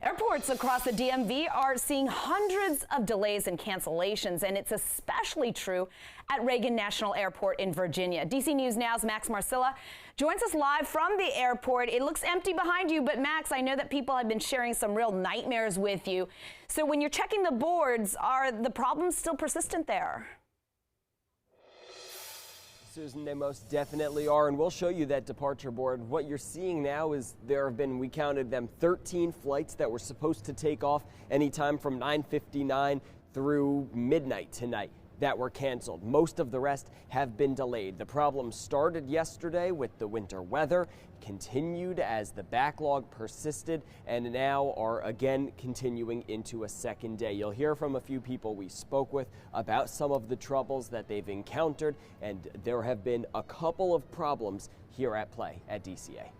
Airports across the DMV are seeing hundreds of delays and cancellations, and it's especially true at Reagan National Airport in Virginia. DC News Now's Max Marcilla joins us live from the airport. It looks empty behind you, but Max, I know that people have been sharing some real nightmares with you. So when you're checking the boards, are the problems still persistent there? Susan, they most definitely are, and we'll show you that departure board. What you're seeing now is there have been, we counted them, 13 flights that were supposed to take off anytime from 9:59 through midnight tonight that were canceled. Most of the rest have been delayed. The problem started yesterday with the winter weather, continued as the backlog persisted, and now are again continuing into a second day. You'll hear from a few people we spoke with about some of the troubles that they've encountered, and there have been a couple of problems here at play at DCA.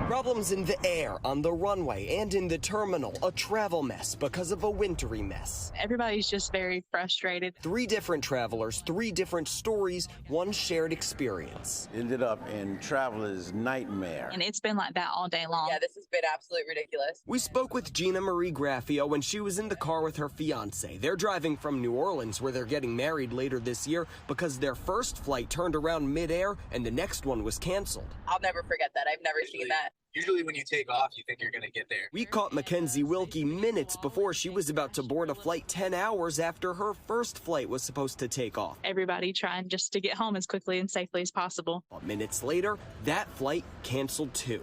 Problems in the air, on the runway, and in the terminal. A travel mess because of a wintry mess. Everybody's just very frustrated. 3 different travelers, 3 different stories, one shared experience. Ended up in traveler's nightmare. And it's been like that all day long. Yeah, this has been absolutely ridiculous. We spoke with Gina Marie Graffio when she was in the car with her fiance. They're driving from New Orleans, where they're getting married later this year, because their first flight turned around midair and the next one was canceled. I'll never forget that. I've never seen that. Usually when you take off, you think you're going to get there. We caught Mackenzie Wilkie minutes before she was about to board a flight 10 hours after her first flight was supposed to take off. Everybody trying just to get home as quickly and safely as possible. Minutes later, that flight canceled too.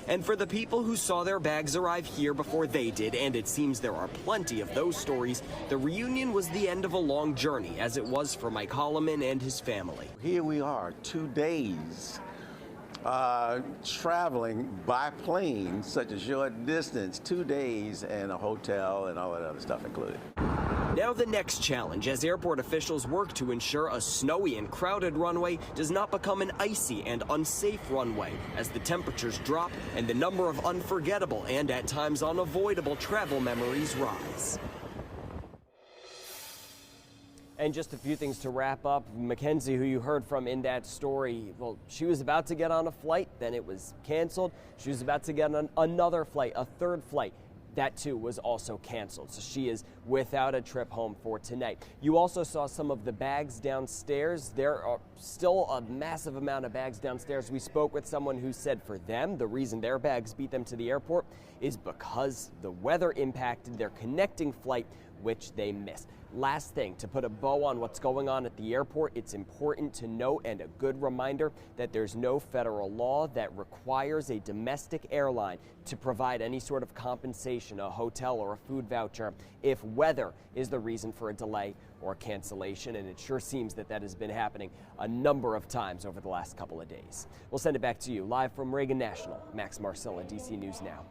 And for the people who saw their bags arrive here before they did, and it seems there are plenty of those stories, the reunion was the end of a long journey, as it was for Mike Holloman and his family. Here we are, 2 days traveling by plane, such a short distance, 2 days, and a hotel and all that other stuff included. Now the next challenge, as airport officials work to ensure a snowy and crowded runway does not become an icy and unsafe runway, as the temperatures drop and the number of unforgettable and at times unavoidable travel memories rise. And just a few things to wrap up. Mackenzie, who you heard from in that story, well, she was about to get on a flight, then it was canceled. She was about to get on another flight, a third flight. That too was also canceled. So she is without a trip home for tonight. You also saw some of the bags downstairs. There are still a massive amount of bags downstairs. We spoke with someone who said for them, the reason their bags beat them to the airport is because the weather impacted their connecting flight, which they missed. Last thing, to put a bow on what's going on at the airport, it's important to note and a good reminder that there's no federal law that requires a domestic airline to provide any sort of compensation, a hotel or a food voucher, if weather is the reason for a delay or cancellation, and it sure seems that that has been happening a number of times over the last couple of days. We'll send it back to you live from Reagan National. Max Marcilla, DC News Now.